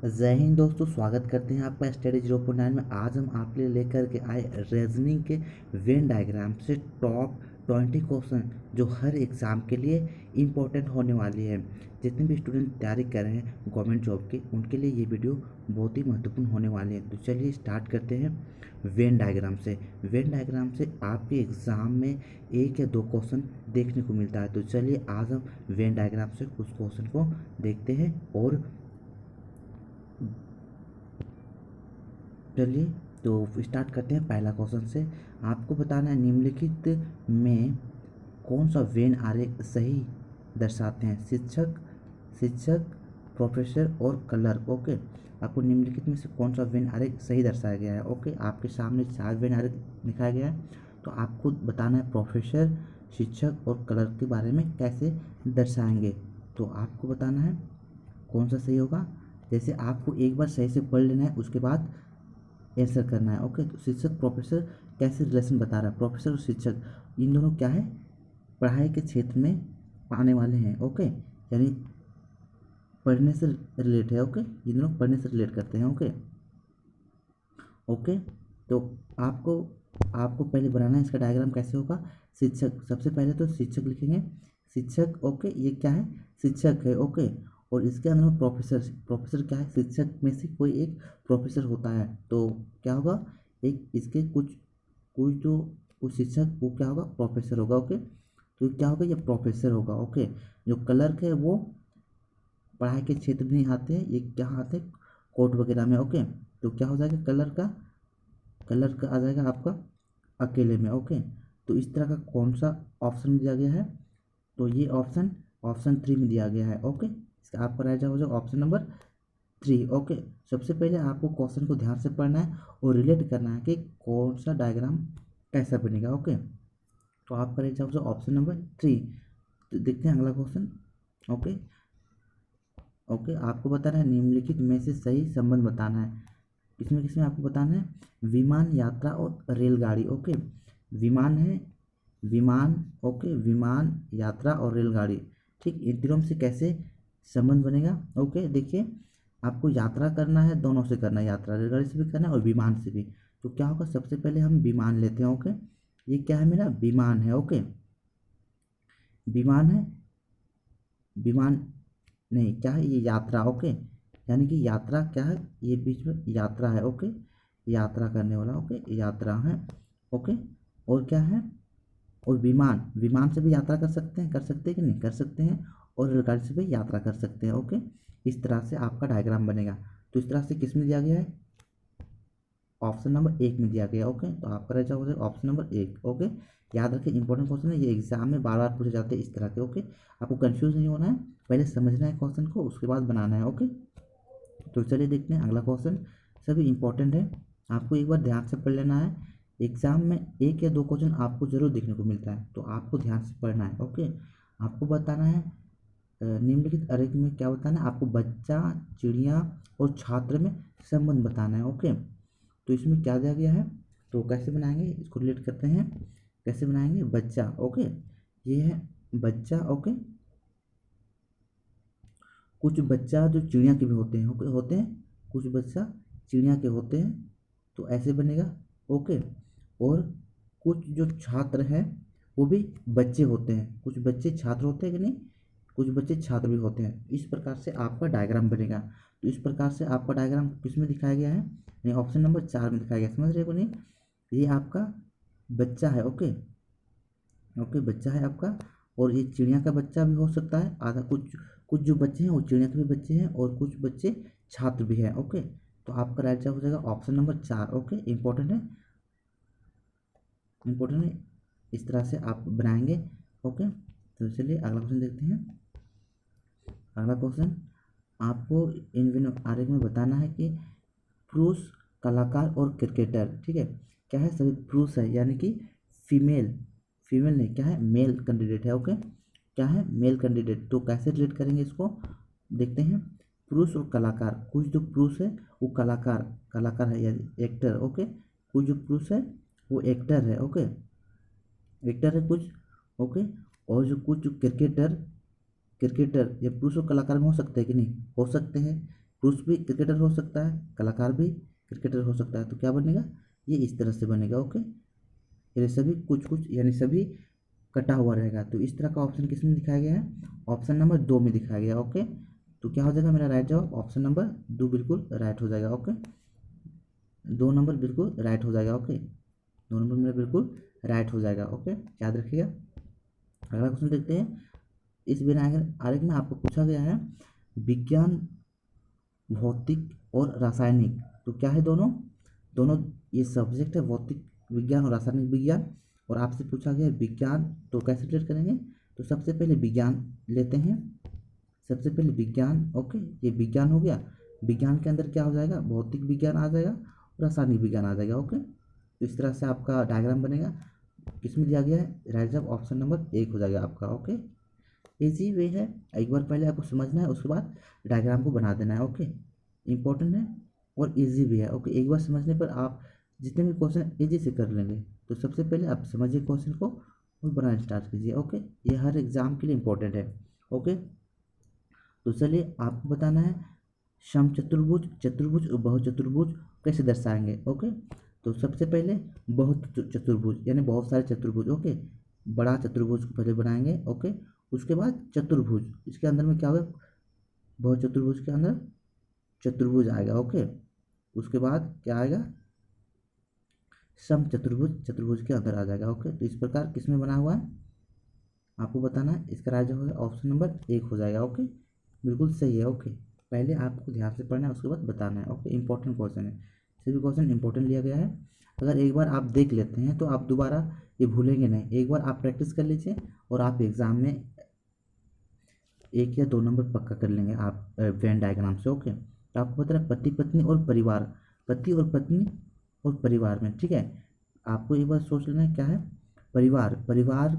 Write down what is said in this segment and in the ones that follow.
जय हिंद दोस्तों, स्वागत करते हैं आपका स्टडी 0.9 में। आज हम आपके लिए लेकर के आए रीजनिंग के वेन डायग्राम से टॉप 20 क्वेश्चन जो हर एग्ज़ाम के लिए इम्पोर्टेंट होने वाली है। जितने भी स्टूडेंट तैयारी कर रहे हैं गवर्नमेंट जॉब की, उनके लिए ये वीडियो बहुत ही महत्वपूर्ण होने वाली है। तो चलिए स्टार्ट करते हैं वेन डायग्राम से। वेन डायग्राम से आपके एग्ज़ाम में 1 या 2 क्वेश्चन देखने को मिलता है। तो चलिए आज हम वेन डायग्राम से कुछ क्वेश्चन को देखते हैं। और चलिए तो स्टार्ट करते हैं पहला क्वेश्चन से। आपको बताना है निम्नलिखित में कौन सा वेन आरेख सही दर्शाते हैं। शिक्षक, प्रोफेसर और कलर। ओके, आपको निम्नलिखित में से कौन सा वेन आरेख सही दर्शाया गया है। ओके, आपके सामने 4 वेन आरेख दिखाया गया है, तो आपको बताना है प्रोफेसर, शिक्षक और कलर के बारे में कैसे दर्शाएंगे। तो आपको बताना है कौन सा सही होगा। जैसे आपको एक बार सही से पढ़ लेना है, उसके बाद आंसर करना है। ओके, तो शिक्षक प्रोफेसर कैसे रिलेशन बता रहा है। प्रोफेसर और शिक्षक इन दोनों क्या है, पढ़ाई के क्षेत्र में आने वाले हैं। ओके, यानी पढ़ने से रिलेट है। ओके, ये दोनों पढ़ने से रिलेट करते हैं। ओके ओके, तो आपको आपको पहले बनाना है इसका डायग्राम कैसे होगा। शिक्षक, सबसे पहले तो शिक्षक लिखेंगे। शिक्षक, ओके, ये क्या है, शिक्षक है। ओके, और इसके अंदर में प्रोफेसर, प्रोफेसर क्या है, शिक्षक में से कोई एक प्रोफेसर होता है। तो क्या होगा, एक इसके कुछ कुछ जो कुछ शिक्षक वो क्या होगा, प्रोफेसर होगा। ओके, तो क्या होगा, ये प्रोफेसर होगा। ओके, जो क्लर्क है वो पढ़ाई के क्षेत्र में नहीं आते हैं, ये क्या आते हैं, कोर्ट वगैरह में। ओके, तो क्या हो जाएगा, कलर का आ जाएगा आपका अकेले में। ओके, तो इस तरह का कौन सा ऑप्शन दिया गया है, तो ये ऑप्शन 3 में दिया गया है। ओके, इसका आपका राइट हो जाएगा ऑप्शन नंबर 3। ओके, सबसे पहले आपको क्वेश्चन को ध्यान से पढ़ना है और रिलेट करना है कि कौन सा डायग्राम कैसा बनेगा। ओके, तो आपका राइट हो जाएगा ऑप्शन नंबर 3। तो देखते हैं अगला क्वेश्चन। ओके ओके, आपको बताना है निम्नलिखित में से सही संबंध बताना है। किसमें किसमें आपको बताना है, विमान, यात्रा और रेलगाड़ी। ओके, विमान है, विमान, ओके, विमान, यात्रा और रेलगाड़ी। ठीक, इन तीनों में से कैसे संबंध बनेगा। ओके, देखिए आपको यात्रा करना है, दोनों से करना है, यात्रा रेलगाड़ी से भी करना है और विमान से भी। तो क्या होगा, सबसे पहले हम विमान लेते हैं। ओके, ये क्या है, मेरा विमान है। ओके, विमान है, विमान नहीं, क्या है, ये यात्रा। ओके, यानी कि यात्रा क्या है, ये बीच में यात्रा है। ओके, यात्रा करने वाला। ओके, यात्रा है। ओके, और क्या है, और विमान, विमान से भी यात्रा कर सकते हैं कि नहीं कर सकते हैं, और रेलगाड़ी से भी यात्रा कर सकते हैं। ओके, इस तरह से आपका डायग्राम बनेगा। तो इस तरह से किस में दिया गया है, ऑप्शन नंबर 1 में दिया गया। ओके, तो आपका रह जाएगा ऑप्शन नंबर 1। ओके, याद रखें इंपॉर्टेंट क्वेश्चन है, ये एग्जाम में बार बार पूछे जाते हैं इस तरह के। ओके, आपको कंफ्यूज नहीं होना है, पहले समझना है क्वेश्चन को, उसके बाद बनाना है। ओके, तो चलिए देखते हैं अगला क्वेश्चन। सभी इंपॉर्टेंट है, आपको एक बार ध्यान से पढ़ लेना है। एग्जाम में 1 या 2 क्वेश्चन आपको जरूर देखने को मिलता है, तो आपको ध्यान से पढ़ना है। ओके, आपको बताना है निम्नलिखित आरेख में क्या बताना है, आपको बच्चा, चिड़िया और छात्र में संबंध बताना है। ओके, तो इसमें क्या दिया गया है, तो कैसे बनाएंगे, इसको रिलेट करते हैं। कैसे बनाएंगे, बच्चा। ओके, ये है बच्चा। ओके, कुछ बच्चा जो चिड़िया के भी होते हैं। ओके, होते हैं कुछ बच्चा चिड़िया के होते हैं, तो ऐसे बनेगा। ओके, और कुछ जो छात्र हैं वो भी बच्चे होते हैं, कुछ बच्चे छात्र होते हैं कि नहीं, कुछ बच्चे छात्र भी होते हैं। इस प्रकार से आपका डायग्राम बनेगा। तो इस प्रकार से आपका डायग्राम किस में दिखाया गया है, नहीं ऑप्शन नंबर 4 में दिखाया गया, समझ रहे हो नहीं। ये आपका बच्चा है। ओके ओके, बच्चा है आपका, और ये चिड़िया का बच्चा भी हो सकता है आधा। कुछ कुछ जो बच्चे हैं वो चिड़िया के भी बच्चे हैं, और कुछ बच्चे छात्र भी हैं। ओके, तो आपका राइट जवाब हो जाएगा ऑप्शन नंबर 4। ओके, इंपॉर्टेंट है, इंपॉर्टेंट है, इस तरह से आप बनाएंगे। ओके, तो चलिए अगला क्वेश्चन देखते हैं। अगला क्वेश्चन, आपको इन आरेख में बताना है कि पुरुष, कलाकार और क्रिकेटर। ठीक है, क्या है, सभी पुरुष है, यानी कि फीमेल, फीमेल नहीं, क्या है, मेल कैंडिडेट है। ओके, क्या है, मेल कैंडिडेट। तो कैसे रिलेट करेंगे इसको, देखते हैं। पुरुष और कलाकार, कुछ जो पुरुष है वो कलाकार, कलाकार है यानी एक्टर। ओके, कुछ जो पुरुष है वो एक्टर है। ओके, एक्टर है कुछ। ओके, और जो कुछ जो क्रिकेटर, क्रिकेटर ये पुरुष और कलाकार में हो सकते हैं कि नहीं, हो सकते हैं। पुरुष भी क्रिकेटर हो सकता है, कलाकार भी क्रिकेटर हो सकता है। तो क्या बनेगा, ये इस तरह से बनेगा। ओके, ये सभी कुछ कुछ यानी सभी कटा हुआ रहेगा। तो इस तरह का ऑप्शन किस में दिखाया गया है, ऑप्शन नंबर 2 में दिखाया गया। ओके, तो क्या हो जाएगा मेरा राइट जवाब, ऑप्शन नंबर 2 बिल्कुल राइट हो जाएगा। ओके, 2 नंबर बिल्कुल राइट हो जाएगा। ओके, 2 नंबर मेरा बिल्कुल राइट हो जाएगा। ओके, याद रखिएगा। अगला क्वेश्चन देखते हैं। इस बिना आरेख में आपको पूछा गया है विज्ञान, भौतिक और रासायनिक। तो क्या है, दोनों दोनों ये सब्जेक्ट है, भौतिक विज्ञान और रासायनिक विज्ञान। और आपसे पूछा गया है विज्ञान, तो कैसे रिलेट करेंगे। तो सबसे पहले विज्ञान लेते हैं, सबसे पहले विज्ञान। ओके, ये विज्ञान हो गया। विज्ञान के अंदर क्या हो जाएगा, भौतिक विज्ञान आ जाएगा और रासायनिक विज्ञान आ जाएगा। ओके, तो इस तरह से आपका डायग्राम बनेगा। किसमें दिया गया है, राइट जवाब ऑप्शन नंबर 1 हो जाएगा आपका। ओके, इजी वे है, एक बार पहले आपको समझना है, उसके बाद डायग्राम को बना देना है। ओके, इम्पोर्टेंट है और इजी भी है। ओके, एक बार समझने पर आप जितने भी क्वेश्चन इजी से कर लेंगे। तो सबसे पहले आप समझिए क्वेश्चन को और बनाना स्टार्ट कीजिए। ओके, ये हर एग्जाम के लिए इम्पोर्टेंट है। ओके, तो चलिए आपको बताना है समचतुर्भुज, चतुर्भुज और बहुचतुर्भुज कैसे दर्शाएंगे। ओके, तो सबसे पहले बहुत चतुर्भुज यानी बहुत सारे चतुर्भुज। ओके, बड़ा चतुर्भुज को पहले बनाएंगे। ओके, उसके बाद चतुर्भुज, इसके अंदर में क्या होगा, बहुत चतुर्भुज के अंदर चतुर्भुज आएगा। ओके, उसके बाद क्या आएगा, सम चतुर्भुज, चतुर्भुज के अंदर आ जाएगा। ओके, तो इस प्रकार किसमें बना हुआ है आपको बताना है। इसका राइट जवाब ऑप्शन नंबर 1 हो जाएगा। ओके, बिल्कुल सही है। ओके, पहले आपको ध्यान से पढ़ना है, उसके बाद बताना है। ओके, इंपॉर्टेंट क्वेश्चन है, सभी क्वेश्चन इंपॉर्टेंट लिया गया है। अगर एक बार आप देख लेते हैं तो आप दोबारा ये भूलेंगे नहीं। एक बार आप प्रैक्टिस कर लीजिए और आप एग्जाम में 1 या 2 नंबर पक्का कर लेंगे आप वेन डायग्राम से। ओके, तो आपको पता है पति पत्नी और परिवार, पति और पत्नी और परिवार में, ठीक है, आपको एक बार सोच लेना है क्या है, परिवार, परिवार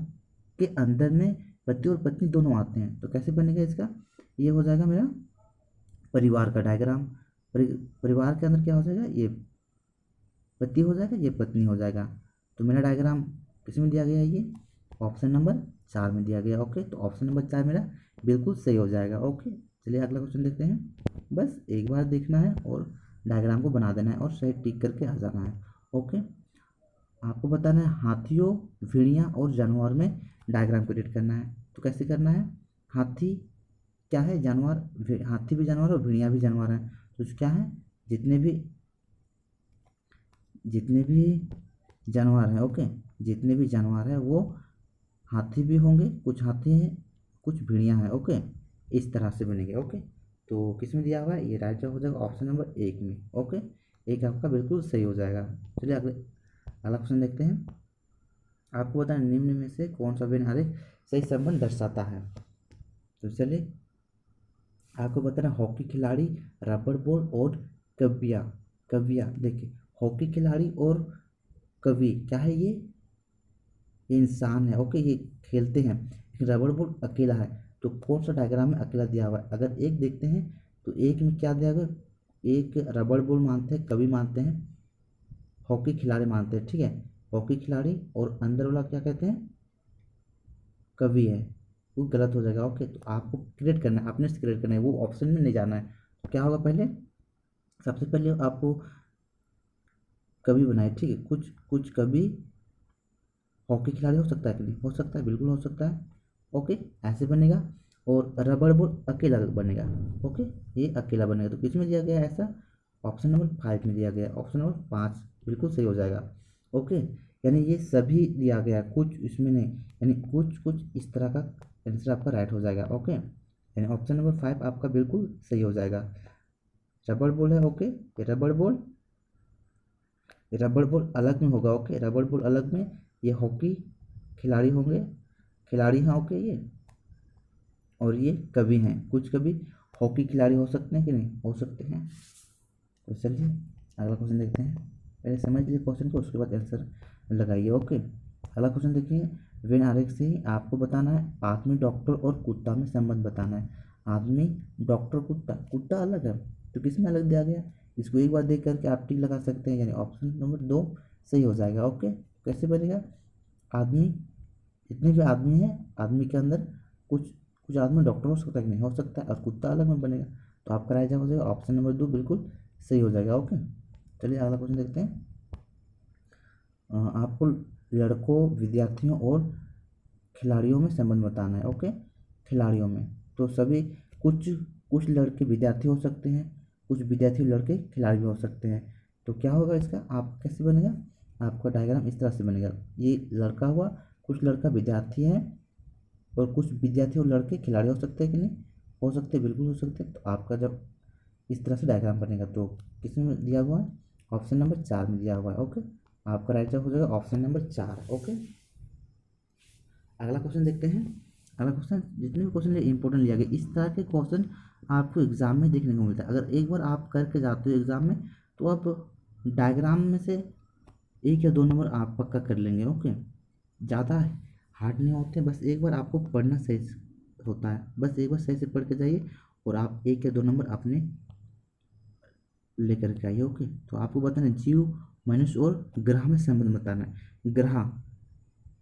के अंदर में पति और पत्नी दोनों आते हैं। तो कैसे बनेगा इसका, ये हो जाएगा मेरा परिवार का डायग्राम। परिवार के अंदर क्या हो जाएगा, ये पति हो जाएगा, ये पत्नी हो जाएगा। तो मेरा डायग्राम किस में दिया गया है, ये ऑप्शन नंबर 4 में दिया गया। ओके, तो ऑप्शन नंबर 4 मेरा बिल्कुल सही हो जाएगा। ओके, चलिए अगला क्वेश्चन देखते हैं। बस एक बार देखना है और डायग्राम को बना देना है और सही टिक करके आ जाना है। ओके, आपको बताना है हाथियों, भेड़िया और जानवर में डायग्राम क्रिएट करना है। तो कैसे करना है, हाथी क्या है, जानवर, हाथी भी जानवर और भेड़िया भी जानवर है। तो क्या है, जितने भी जानवर हैं, ओके, जितने भी जानवर हैं वो हाथी भी होंगे, कुछ हाथी हैं कुछ भेड़िया हैं। ओके, इस तरह से बनेंगे। ओके, तो किस में दिया हुआ है, ये राइट जवाब हो जाएगा ऑप्शन नंबर 1 में। ओके, एक आपका बिल्कुल सही हो जाएगा। चलिए अगला क्वेश्चन देखते हैं। आपको बताना निम्न में से कौन सा वेन आरेख सही संबंध दर्शाता है। तो चलिए आपको बताना हॉकी खिलाड़ी, रबड़ बॉल और कविया, कविया देखिए, हॉकी खिलाड़ी और कवि क्या है, ये इंसान है। ओके, ये खेलते हैं, रबड़ बॉल अकेला है। तो कौन सा डायग्राम में अकेला दिया हुआ है, अगर एक देखते हैं तो एक में क्या दिया हुआ है, एक रबड़ बॉल मानते हैं, कवि मानते हैं, हॉकी खिलाड़ी मानते हैं, ठीक है, हॉकी खिलाड़ी और अंदर वाला क्या कहते हैं, कवि है, वो गलत हो जाएगा। ओके, तो आपको क्रिएट करना है, अपने से क्रिएट करना है, वो ऑप्शन में नहीं जाना है। तो क्या होगा, पहले सबसे पहले आपको कवि बनाए, ठीक है, कुछ कुछ कवि हॉकी खिलाड़ी हो सकता है कि नहीं, हो सकता है, बिल्कुल हो सकता है। ओके, ऐसे बनेगा और रबड़ बॉल अकेला बनेगा। ओके, ये अकेला बनेगा। तो किस में दिया गया है ऐसा, ऑप्शन नंबर 5 में दिया गया है, ऑप्शन नंबर 5 बिल्कुल सही हो जाएगा। ओके, यानी ये सभी दिया गया है, कुछ इसमें नहीं, यानी कुछ कुछ इस तरह का आंसर आपका राइट हो जाएगा। ओके, यानी ऑप्शन नंबर 5 आपका बिल्कुल सही हो जाएगा। रबड़ बॉल है, ओके, ये रबड़ बॉल, रबड़ बॉल अलग में होगा। ओके, रबड़ बॉल अलग में, ये हॉकी खिलाड़ी होंगे, खिलाड़ी हैं। ओके, ये और ये कवि हैं, कुछ कवि हॉकी खिलाड़ी हो सकते हैं कि नहीं, हो सकते हैं। तो चलिए अगला क्वेश्चन देखते हैं, पहले समझ लीजिए क्वेश्चन को, उसके बाद आंसर लगाइए। ओके, अगला क्वेश्चन देखिए, वेन आरेख से ही आपको बताना है आदमी, डॉक्टर और कुत्ता में संबंध बताना है। आदमी, डॉक्टर, कुत्ता, कुत्ता अलग है तो किस में अलग दिया गया, इसको एक बार देख करके आप टिक लगा सकते हैं, यानी ऑप्शन नंबर 2 सही हो जाएगा। ओके, कैसे बनेगा, आदमी, जितने भी आदमी हैं, आदमी के अंदर कुछ कुछ आदमी डॉक्टर हो सकता है कि नहीं, हो सकता है, और कुत्ता अलग में बनेगा। तो आपका राइट जवाब हो जाएगा ऑप्शन नंबर 2 बिल्कुल सही हो जाएगा। ओके, चलिए अगला क्वेश्चन देखते हैं। आपको लड़कों, विद्यार्थियों और खिलाड़ियों में संबंध बताना है। ओके, खिलाड़ियों में तो सभी कुछ कुछ लड़के विद्यार्थी हो सकते हैं, कुछ विद्यार्थी लड़के खिलाड़ी भी हो सकते हैं। तो क्या होगा इसका, आप कैसे बनेगा, आपका डायग्राम इस तरह से बनेगा। ये लड़का हुआ, कुछ लड़का विद्यार्थी है और कुछ विद्यार्थी और लड़के खिलाड़ी हो सकते हैं कि नहीं, हो सकते हैं, बिल्कुल हो सकते हैं। तो आपका जब इस तरह से डायग्राम बनेगा तो किसमें दिया हुआ है, ऑप्शन नंबर 4 में दिया हुआ है। ओके, आपका राइट जवाब हो जाएगा ऑप्शन नंबर 4। ओके, अगला क्वेश्चन देखते हैं। अगला क्वेश्चन, जितने भी क्वेश्चन इंपॉर्टेंट लिया गया, इस तरह के क्वेश्चन आपको एग्जाम में देखने को मिलता है। अगर एक बार आप करके जाते हो एग्जाम में तो आप डायग्राम में से 1 या 2 नंबर आप पक्का कर लेंगे। ओके, ज़्यादा हार्ड नहीं होते, बस एक बार आपको पढ़ना सही से होता है, बस एक बार सही से पढ़ के जाइए और आप 1 या 2 नंबर अपने लेकर के आइए। ओके, तो आपको बताना है जीव, मनुष्य और ग्रह में संबंध बताना है। ग्रह,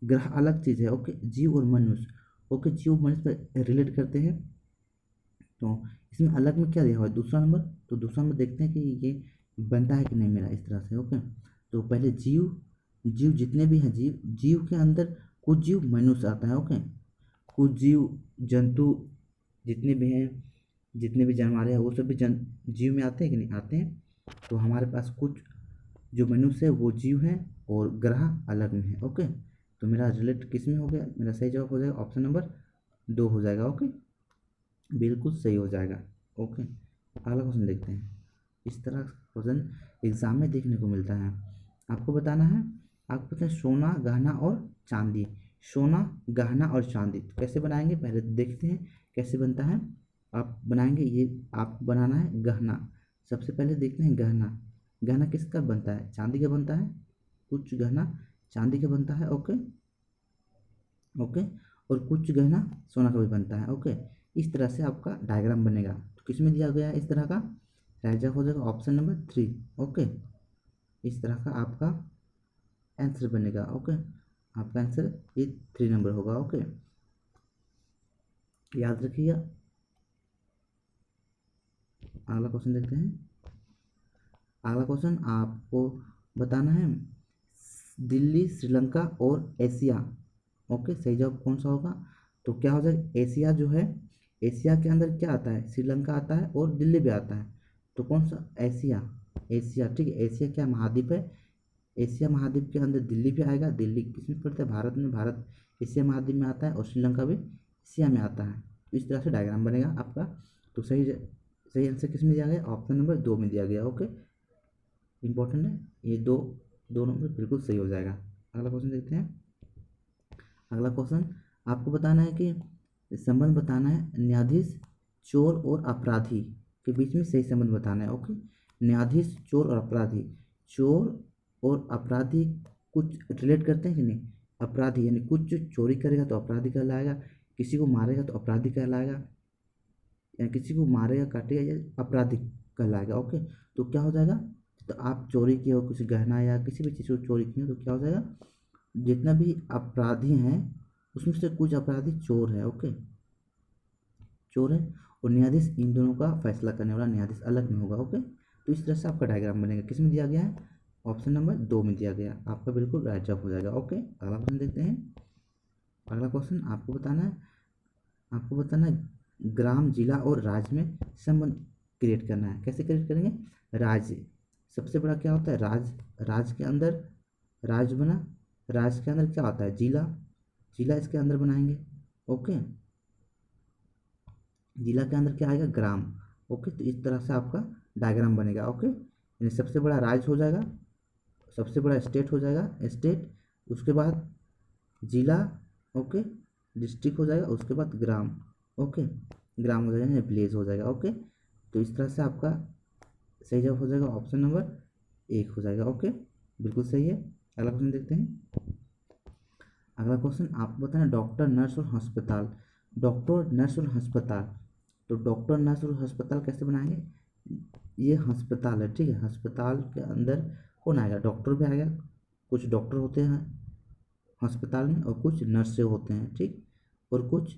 ग्रह अलग चीज़ है। ओके, जीव और मनुष्य, ओके, जीव मनुष्य पर रिलेट करते हैं। तो इसमें अलग में क्या दिया हुआ है, दूसरा नंबर। तो दूसरा नंबर देखते हैं कि ये बनता है कि नहीं मेरा इस तरह से। ओके, तो पहले जीव, जीव जितने भी हैं, जीव, जीव के अंदर कुछ जीव मनुष्य आता है। ओके, कुछ जीव जंतु जितने भी हैं, जितने भी जानवर हैं वो सब भी जीव में आते हैं कि नहीं आते हैं। तो हमारे पास कुछ जो मनुष्य है वो जीव हैं और ग्रह अलग में है। ओके, तो मेरा रिलेट किस में हो गया, मेरा सही जवाब हो जाएगा ऑप्शन नंबर 2 हो जाएगा। ओके, बिल्कुल सही हो जाएगा। ओके, अगला क्वेश्चन देखते हैं। इस तरह क्वेश्चन एग्जाम में देखने को मिलता है। आपको बताना है, आपको पता है सोना, गहना और चांदी। सोना, गहना और चांदी तो कैसे बनाएंगे, पहले देखते हैं कैसे बनता है। आप बनाएंगे, ये आपको बनाना है गहना। सबसे पहले देखते हैं गहना, गहना किसका बनता है, चांदी का बनता है। कुछ गहना चांदी का बनता है। ओके, ओके, और कुछ गहना सोना का भी बनता है। ओके, इस तरह से आपका डायग्राम बनेगा। तो किस में दिया गया है इस तरह का, राइट जवाब हो जाएगा ऑप्शन नंबर 3। ओके, इस तरह का आपका आंसर बनेगा। ओके, आपका आंसर ये 3 नंबर होगा। ओके, याद रखिएगा। अगला क्वेश्चन देखते हैं। अगला क्वेश्चन आपको बताना है दिल्ली, श्रीलंका और एशिया। ओके, सही जवाब कौन सा होगा, तो क्या हो जाएगा, एशिया जो है, एशिया के अंदर क्या आता है, श्रीलंका आता है और दिल्ली भी आता है। तो कौन सा, एशिया, एशिया, ठीक है। एशिया क्या महाद्वीप है, एशिया महाद्वीप के अंदर दिल्ली भी आएगा। दिल्ली किसमें पड़ता है, भारत में, भारत एशिया महाद्वीप में आता है और श्रीलंका भी एशिया में आता है। तो इस तरह से डायग्राम बनेगा आपका। तो सही आंसर किस में दिया गया, ऑप्शन नंबर 2 में दिया गया। ओके, इंपॉर्टेंट है ये, दो दो नंबर बिल्कुल सही हो जाएगा। अगला क्वेश्चन देखते हैं। अगला क्वेश्चन आपको बताना है कि संबंध बताना है न्यायाधीश, चोर और अपराधी के बीच में सही संबंध बताना है। ओके, न्यायाधीश, चोर और अपराधी, चोर और अपराधी कुछ रिलेट करते हैं कि नहीं। अपराधी यानी कुछ जो चोरी करेगा तो अपराधी कहलाएगा, किसी को मारेगा तो अपराधी कहलाएगा, या किसी को मारेगा काटेगा या अपराधी कहलाएगा। ओके, तो क्या हो जाएगा, तो आप चोरी किए हो कुछ गहना या किसी भी चीज़ को चोरी किए हो तो क्या हो जाएगा, जितना भी अपराधी हैं उसमें से कुछ अपराधी चोर है। ओके, चोर है, और न्यायाधीश इन दोनों का फैसला करने वाला न्यायाधीश अलग में होगा। ओके, तो इस तरह से आपका डायग्राम बनेगा। किस में दिया गया है, ऑप्शन नंबर 2 में दिया गया, आपका बिल्कुल राइट जवाब हो जाएगा। ओके, अगला क्वेश्चन देखते हैं। अगला क्वेश्चन आपको बताना है ग्राम, जिला और राज्य में संबंध क्रिएट करना है। कैसे क्रिएट करेंगे, राज्य सबसे बड़ा क्या होता है, राज्य के अंदर राज्य बना, राज्य के अंदर क्या होता है, जिला, जिला इसके अंदर बनाएंगे। ओके, जिला के अंदर क्या आएगा, ग्राम। ओके, तो इस तरह से आपका डायग्राम बनेगा। ओके, यानी सबसे बड़ा राज्य हो जाएगा, सबसे बड़ा स्टेट हो जाएगा, स्टेट, उसके बाद जिला, ओके, डिस्ट्रिक्ट हो जाएगा, उसके बाद ग्राम। ओके, ग्राम हो जाएगा, विलेज हो जाएगा। ओके, तो इस तरह से आपका सही जवाब हो जाएगा ऑप्शन नंबर 1 हो जाएगा। ओके, बिल्कुल सही है। अगला क्वेश्चन देखते हैं। अगला क्वेश्चन आपको बताना डॉक्टर, नर्स और अस्पताल। डॉक्टर, नर्स और अस्पताल, तो डॉक्टर, नर्स और अस्पताल कैसे बनाएंगे, ये अस्पताल है, ठीक है। अस्पताल के अंदर कौन आएगा, डॉक्टर भी आएगा, कुछ डॉक्टर होते हैं अस्पताल में और कुछ नर्सें होते हैं, ठीक, और कुछ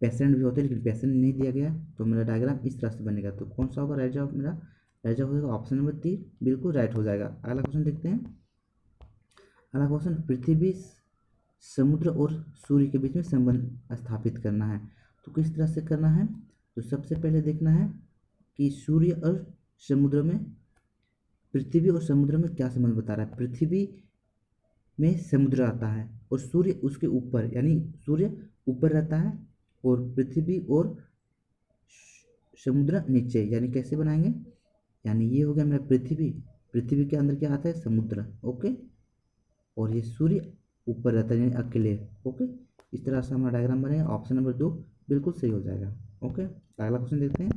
पेशेंट भी होते हैं, लेकिन पेशेंट नहीं दिया गया है, तो मेरा डायग्राम इस तरह से बनेगा। तो कौन सा होगा राइट जवाब मेरा? राइट जवाब हो जाएगा ऑप्शन नंबर 3, बिल्कुल राइट हो जाएगा। अगला क्वेश्चन देखते हैं। अगला क्वेश्चन, पृथ्वी, समुद्र और सूर्य के बीच में संबंध स्थापित करना है। तो किस तरह से करना है? तो सबसे पहले देखना है कि सूर्य और समुद्र में, पृथ्वी और समुद्र में क्या संबंध बता रहा है। पृथ्वी में समुद्र आता है और सूर्य उसके ऊपर, यानी सूर्य ऊपर रहता है और पृथ्वी और समुद्र नीचे, यानी कैसे बनाएंगे, यानी ये हो गया मेरा पृथ्वी, पृथ्वी के अंदर क्या आता है, समुद्र, ओके, और ये सूर्य ऊपर रहता है यानी अकेले, ओके। इस तरह से हमारा डायग्राम बनेगा। ऑप्शन नंबर 2 बिल्कुल सही हो जाएगा, ओके। अगला क्वेश्चन देखते हैं।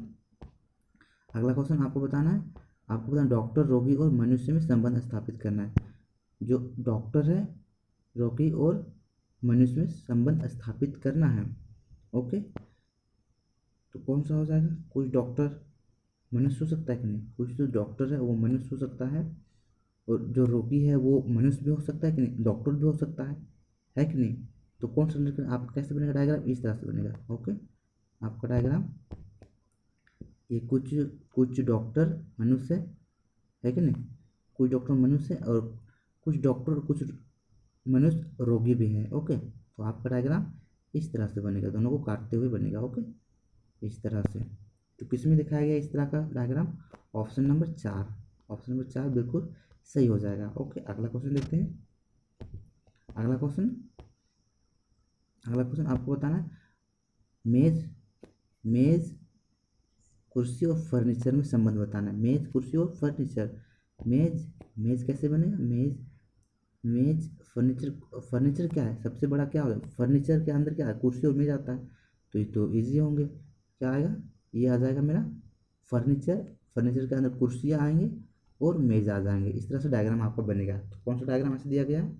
अगला क्वेश्चन आपको बताना है, आपको बताना डॉक्टर, रोगी और मनुष्य में संबंध स्थापित करना है। जो डॉक्टर है, रोगी और मनुष्य में संबंध स्थापित करना है, ओके। तो कौन सा हो जाएगा? कुछ डॉक्टर मनुष्य हो सकता है कि नहीं, कुछ जो डॉक्टर है वो मनुष्य हो सकता है, और जो रोगी है वो मनुष्य भी हो सकता है कि नहीं, डॉक्टर भी हो सकता है कि नहीं। तो कौन सा रिलेशन आपका कैसे बनेगा डायग्राम? इस तरह से बनेगा, ओके। आपका डायग्राम ये कुछ डॉक्टर मनुष्य है कि नहीं, कुछ डॉक्टर मनुष्य और कुछ डॉक्टर और कुछ मनुष्य रोगी भी हैं, ओके। तो आपका डायग्राम इस तरह से बनेगा, दोनों को काटते हुए बनेगा, ओके, इस तरह से। तो किस में दिखाया गया इस तरह का diagram? Option number 4, option number 4 बिल्कुल सही हो जाएगा, ओके। अगला क्वेश्चन देखते हैं। अगला क्वेश्चन, अगला क्वेश्चन आपको बताना है, मेज, मेज कुर्सी और फर्नीचर में संबंध बताना है। मेज, कुर्सी और फर्नीचर, मेज, मेज कैसे बनेगा? मेज, मेज, फर्नीचर, फर्नीचर क्या है, सबसे बड़ा क्या होगा फर्नीचर के अंदर, क्या है, कुर्सी और मेज आता है, तो ये तो ईजी होंगे। क्या आएगा? ये आ जाएगा मेरा फर्नीचर, फर्नीचर के अंदर कुर्सियाँ आएंगी और मेज आ जाएंगे। इस तरह से डायग्राम आपका बनेगा। तो कौन सा डायग्राम ऐसे दिया गया है?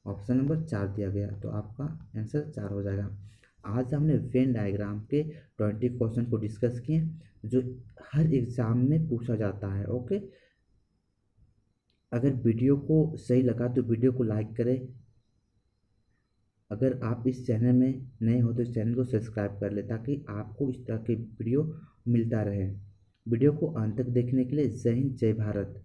ऑप्शन नंबर 4 दिया गया है, तो आपका आंसर 4 हो जाएगा। आज हमने वेन डायग्राम के 20 क्वेश्चन को डिस्कस किए, जो हर एग्जाम में पूछा जाता है, ओके। अगर वीडियो को सही लगा तो वीडियो को लाइक करें। अगर आप इस चैनल में नए हो तो इस चैनल को सब्सक्राइब कर लें, ताकि आपको इस तरह के वीडियो मिलता रहे। वीडियो को अंत तक देखने के लिए जय हिंद, जय भारत।